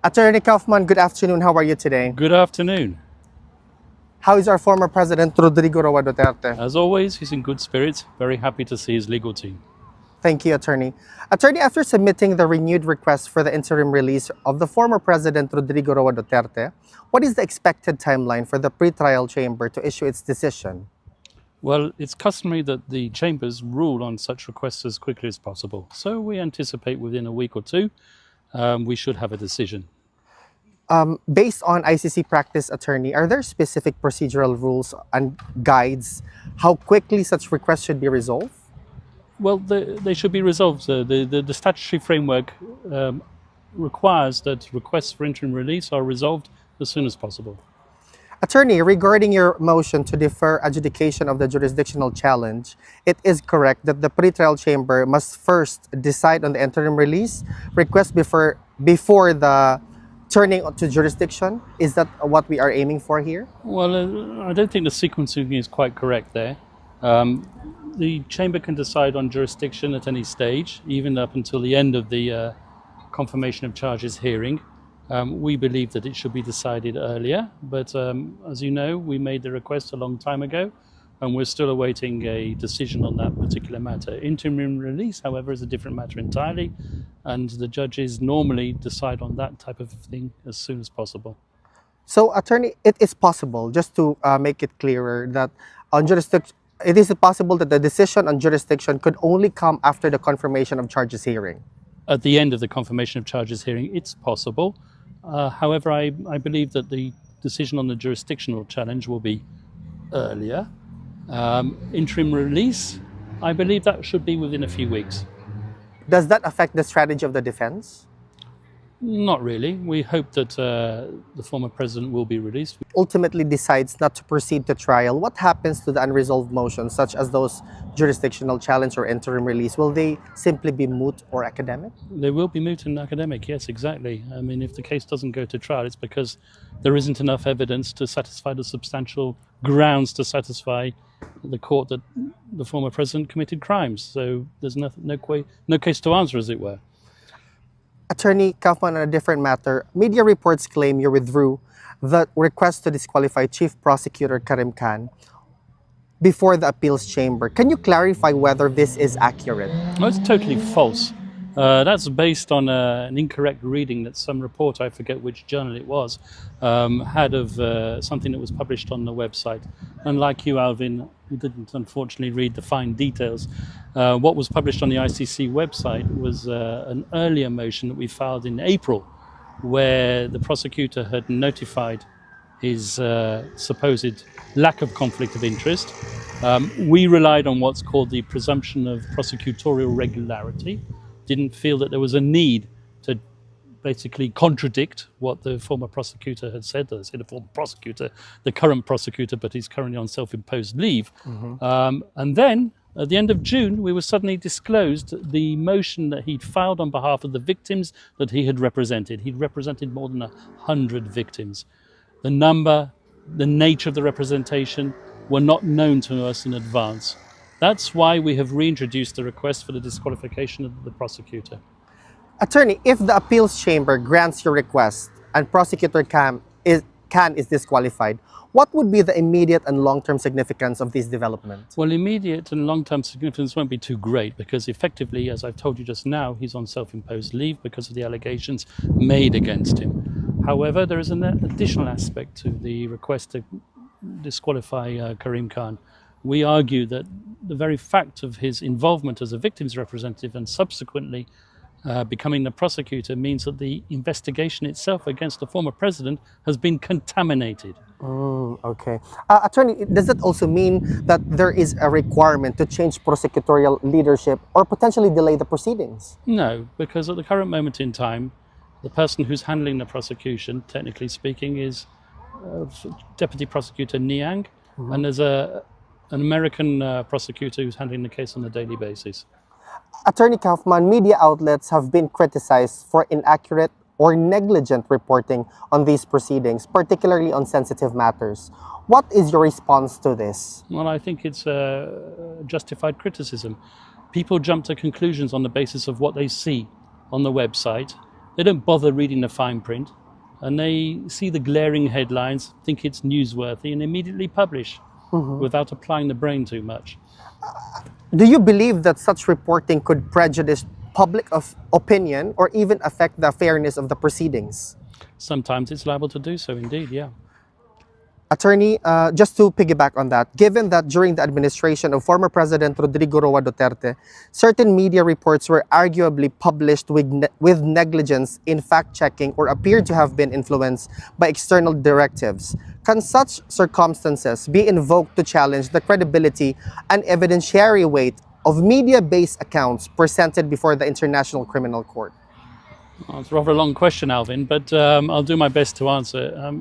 Attorney Kaufman, good afternoon. How are you today? Good afternoon. How is our former President Rodrigo Duterte? As always, he's in good spirits. Very happy to see his legal team. Thank you, Attorney. Attorney, after submitting the renewed request for the interim release of the former President Rodrigo Duterte, what is the expected timeline for the pretrial chamber to issue its decision? Well, it's customary that the chambers rule on such requests as quickly as possible. So we anticipate within a week or two, we should have a decision. Based on ICC practice, Attorney, are there specific procedural rules and guides how quickly such requests should be resolved? Well, they should be resolved. The statutory framework requires that requests for interim release are resolved as soon as possible. Attorney, regarding your motion to defer adjudication of the jurisdictional challenge, it is correct that the pretrial chamber must first decide on the interim release request before the turning to jurisdiction. Is that what we are aiming for here? Well, I don't think the sequencing is quite correct there. The chamber can decide on jurisdiction at any stage, even up until the end of the confirmation of charges hearing. We believe that it should be decided earlier, but as you know, we made the request a long time ago, and we're still awaiting a decision on that particular matter. Interim release, however, is a different matter entirely, and the judges normally decide on that type of thing as soon as possible. So, Attorney, it is possible, just to make it clearer, that on jurisdiction, it is possible that the decision on jurisdiction could only come after the confirmation of charges hearing. At the end of the confirmation of charges hearing, it's possible. However, I believe that the decision on the jurisdictional challenge will be earlier. Interim release, I believe that should be within a few weeks. Does that affect the strategy of the defense? Not really. We hope that the former president will be released. Ultimately decides not to proceed to trial, what happens to the unresolved motions, such as those jurisdictional challenge or interim release? Will they simply be moot or academic? They will be moot and academic, yes, exactly. I mean, if the case doesn't go to trial, it's because there isn't enough evidence to satisfy the substantial grounds to satisfy the court that the former president committed crimes. So there's no case to answer, as it were. Attorney Kaufman, on a different matter, media reports claim you withdrew the request to disqualify Chief Prosecutor Karim Khan before the appeals chamber. Can you clarify whether this is accurate? No, it's totally false. That's based on an incorrect reading that some reporter, I forget which journal it was, had of something that was published on the website. And like you, Alvin, who didn't unfortunately read the fine details, what was published on the ICC website was an earlier motion that we filed in April, where the prosecutor had notified his supposed lack of conflict of interest. We relied on what's called the presumption of prosecutorial regularity. Didn't feel that there was a need to basically contradict what the former prosecutor had said. I say the former prosecutor, the current prosecutor, but he's currently on self-imposed leave. And then, at the end of June, we were suddenly disclosed the motion that he'd filed on behalf of the victims that he had represented. He'd represented more than 100 victims. The number, the nature of the representation were not known to us in advance. That's why we have reintroduced the request for the disqualification of the prosecutor. Attorney, if the appeals chamber grants your request and Prosecutor Khan is disqualified, what would be the immediate and long-term significance of these developments? Well, immediate and long-term significance won't be too great because effectively, as I've told you just now, he's on self-imposed leave because of the allegations made against him. However, there is an additional aspect to the request to disqualify Karim Khan. We argue that the very fact of his involvement as a victim's representative and subsequently becoming the prosecutor means that the investigation itself against the former president has been contaminated. Okay. Attorney, does that also mean that there is a requirement to change prosecutorial leadership or potentially delay the proceedings? No, because at the current moment in time, the person who's handling the prosecution, technically speaking, is Deputy Prosecutor Niang, and there's an American prosecutor who's handling the case on a daily basis. Attorney Kaufman, media outlets have been criticized for inaccurate or negligent reporting on these proceedings, particularly on sensitive matters. What is your response to this? Well, I think it's justified criticism. People jump to conclusions on the basis of what they see on the website They don't bother reading the fine print, and they see the glaring headlines, think it's newsworthy, and immediately publish without applying the brain too much. Do you believe that such reporting could prejudice public opinion or even affect the fairness of the proceedings? Sometimes it's liable to do so, indeed, yeah. Attorney, just to piggyback on that, given that during the administration of former President Rodrigo Duterte, certain media reports were arguably published with negligence in fact-checking or appeared to have been influenced by external directives, can such circumstances be invoked to challenge the credibility and evidentiary weight of media-based accounts presented before the International Criminal Court? Well, it's a rather long question, Alvin, but I'll do my best to answer.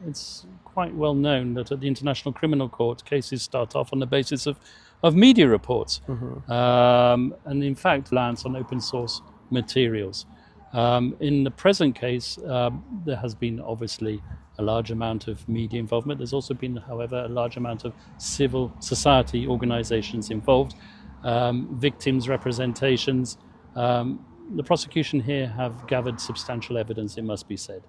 It's quite well known that at the International Criminal Court, cases start off on the basis of media reports, and in fact reliance on open source materials. In the present case, there has been obviously a large amount of media involvement. There's also been, however, a large amount of civil society organizations involved, victims' representations. The prosecution here have gathered substantial evidence, it must be said.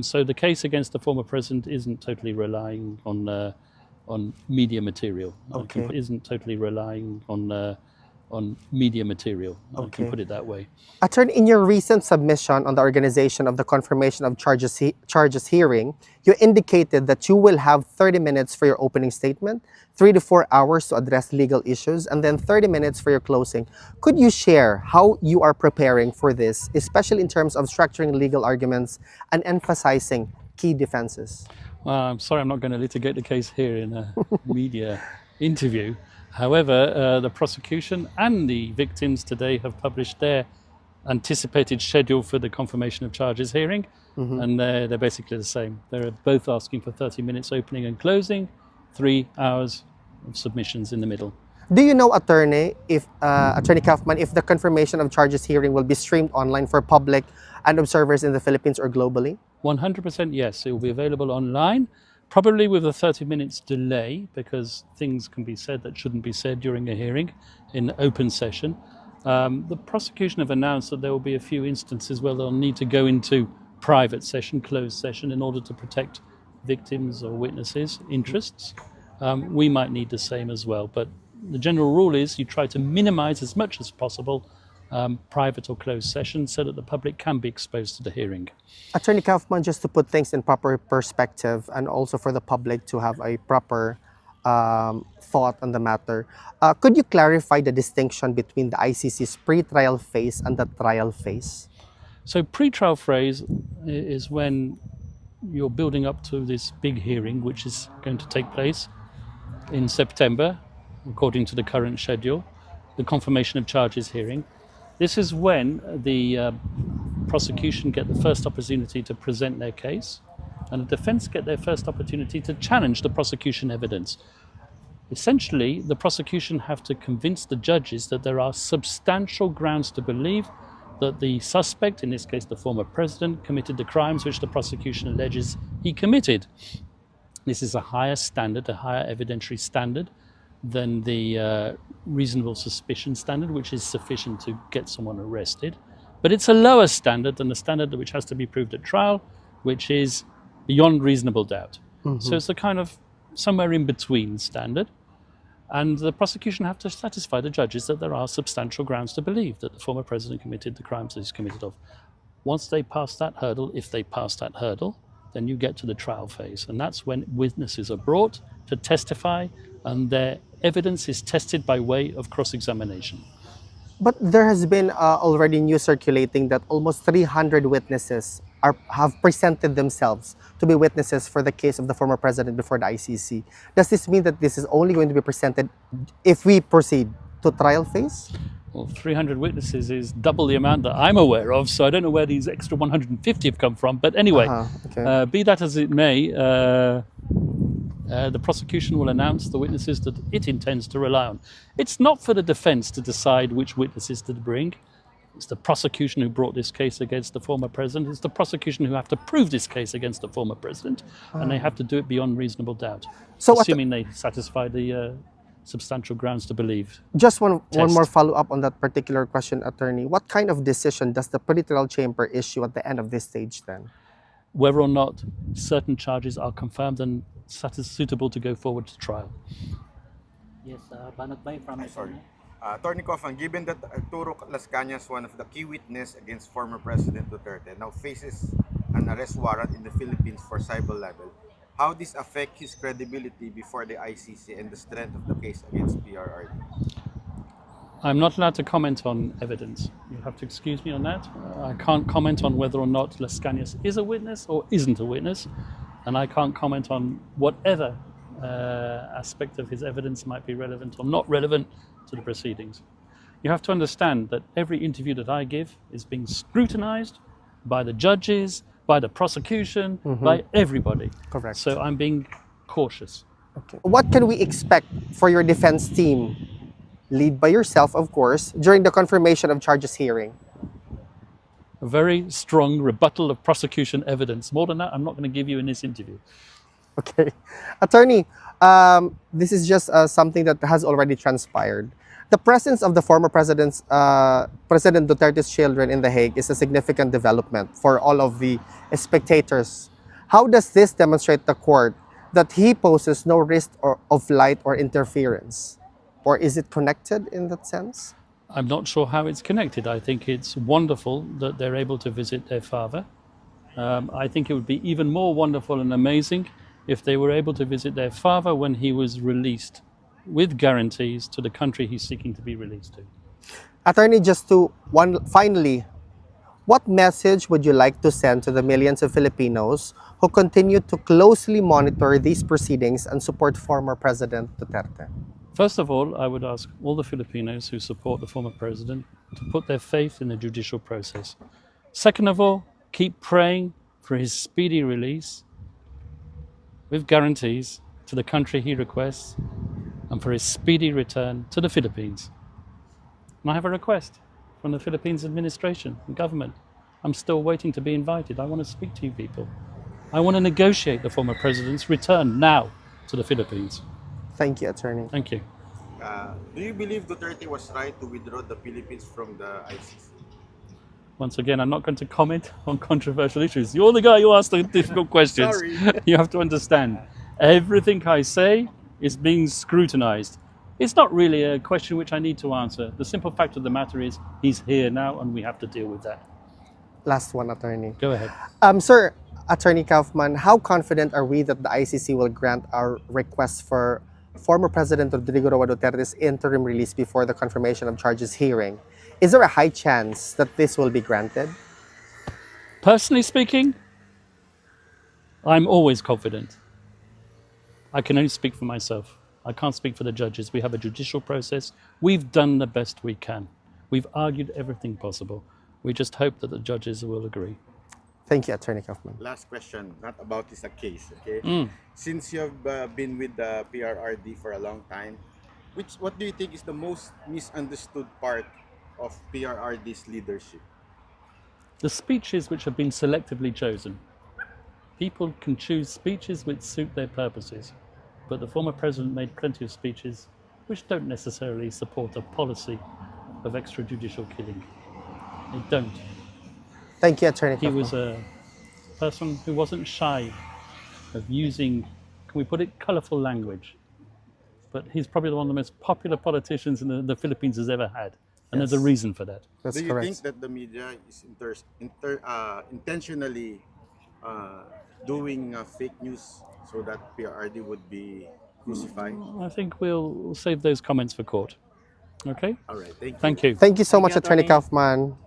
So the case against the former president isn't totally relying on media material. Okay. Isn't totally relying on media material. I can put it that way. Attorney, in your recent submission on the organization of the confirmation of charges hearing, you indicated that you will have 30 minutes for your opening statement, 3 to 4 hours to address legal issues, and then 30 minutes for your closing. Could you share how you are preparing for this, especially in terms of structuring legal arguments and emphasizing key defenses? Well, I'm sorry I'm not going to litigate the case here in a media interview. However, the prosecution and the victims today have published their anticipated schedule for the confirmation of charges hearing, and they're basically the same. They're both asking for 30 minutes opening and closing, 3 hours of submissions in the middle. Do you know, Attorney Kaufman, if the confirmation of charges hearing will be streamed online for public and observers in the Philippines or globally? 100% yes, it will be available online. Probably with a 30 minutes delay, because things can be said that shouldn't be said during a hearing in open session. The prosecution have announced that there will be a few instances where they'll need to go into private session, closed session, in order to protect victims or witnesses' interests. We might need the same as well, but the general rule is you try to minimize as much as possible private or closed sessions so that the public can be exposed to the hearing. Attorney Kaufman, just to put things in proper perspective and also for the public to have a proper thought on the matter, could you clarify the distinction between the ICC's pre-trial phase and the trial phase? So pre-trial phase is when you're building up to this big hearing, which is going to take place in September, according to the current schedule, the confirmation of charges hearing. This is when the prosecution get the first opportunity to present their case, and the defense get their first opportunity to challenge the prosecution evidence. Essentially, the prosecution have to convince the judges that there are substantial grounds to believe that the suspect, in this case the former president, committed the crimes which the prosecution alleges he committed. This is a higher standard, a higher evidentiary standard than the reasonable suspicion standard, which is sufficient to get someone arrested. But it's a lower standard than the standard which has to be proved at trial, which is beyond reasonable doubt. So it's a kind of somewhere in between standard. And the prosecution have to satisfy the judges that there are substantial grounds to believe that the former president committed the crimes that he's committed of. Once they pass that hurdle, if they pass that hurdle, then you get to the trial phase. And that's when witnesses are brought to testify and their evidence is tested by way of cross-examination. But there has been already news circulating that almost 300 witnesses have presented themselves to be witnesses for the case of the former president before the ICC. Does this mean that this is only going to be presented if we proceed to trial phase? Well, 300 witnesses is double the amount that I'm aware of, so I don't know where these extra 150 have come from. But anyway, be that as it may, the prosecution will announce the witnesses that it intends to rely on. It's not for the defense to decide which witnesses to bring. It's the prosecution who brought this case against the former president. It's the prosecution who have to prove this case against the former president, and they have to do it beyond reasonable doubt, assuming they satisfy the substantial grounds to believe. Just one Test. more follow-up on that particular question, Attorney. What kind of decision does the pretrial chamber issue at the end of this stage then? Whether or not certain charges are confirmed and suitable to go forward to trial. Yes, Banat Bay from Sorry. Attorney Kaufman, given that Arturo Las Cañas, one of the key witnesses against former President Duterte, now faces an arrest warrant in the Philippines for cyber libel, how this affect his credibility before the ICC and the strength of the case against PRRD? I'm not allowed to comment on evidence. You have to excuse me on that. I can't comment on whether or not Las Cañas is a witness or isn't a witness, and I can't comment on whatever aspect of his evidence might be relevant or not relevant to the proceedings. You have to understand that every interview that I give is being scrutinized by the judges, by the prosecution, by everybody. Correct. So I'm being cautious. Okay. What can we expect for your defense team, led by yourself, of course, during the confirmation of charges hearing? A very strong rebuttal of prosecution evidence. More than that, I'm not going to give you in this interview. Okay. Attorney, this is just something that has already transpired. The presence of the former President Duterte's children in The Hague is a significant development for all of the spectators. How does this demonstrate to the court that he poses no risk of flight or interference? Or is it connected in that sense? I'm not sure how it's connected. I think it's wonderful that they're able to visit their father. I think it would be even more wonderful and amazing if they were able to visit their father when he was released with guarantees to the country he's seeking to be released to. Attorney, finally, what message would you like to send to the millions of Filipinos who continue to closely monitor these proceedings and support former President Duterte? First of all, I would ask all the Filipinos who support the former president to put their faith in the judicial process. Second of all, keep praying for his speedy release with guarantees to the country he requests and for his speedy return to the Philippines. And I have a request from the Philippines administration and government. I'm still waiting to be invited. I want to speak to you people. I want to negotiate the former president's return now to the Philippines. Thank you, Attorney. Thank you. Do you believe Duterte was right to withdraw the Philippines from the ICC? Once again, I'm not going to comment on controversial issues. You're the guy who asked the difficult questions. Sorry. You have to understand, everything I say is being scrutinized. It's not really a question which I need to answer. The simple fact of the matter is he's here now and we have to deal with that. Last one, Attorney. Go ahead. Sir, Attorney Kaufman, how confident are we that the ICC will grant our request for former President Rodrigo Duterte's interim release before the confirmation of charges hearing? Is there a high chance that this will be granted? Personally speaking, I'm always confident. I can only speak for myself. I can't speak for the judges. We have a judicial process. We've done the best we can. We've argued everything possible. We just hope that the judges will agree. Thank you, Attorney Kaufman. Last question, not about this case, okay? Since you have been with the PRRD for a long time, what do you think is the most misunderstood part of PRRD's leadership? The speeches which have been selectively chosen. People can choose speeches which suit their purposes, but the former president made plenty of speeches which don't necessarily support a policy of extrajudicial killing. They don't. Thank you, Attorney He Kaufman. was a person who wasn't shy of using, can we put it, colourful language. But he's probably one of the most popular politicians in the Philippines has ever had. And there's a reason for that. That's Do you correct. think that the media is intentionally doing fake news so that PRRD would be crucified? I think we'll save those comments for court. Okay? All right, thank you. Thank you. Thank you so Thank much, you, Attorney Attorney. Kaufman.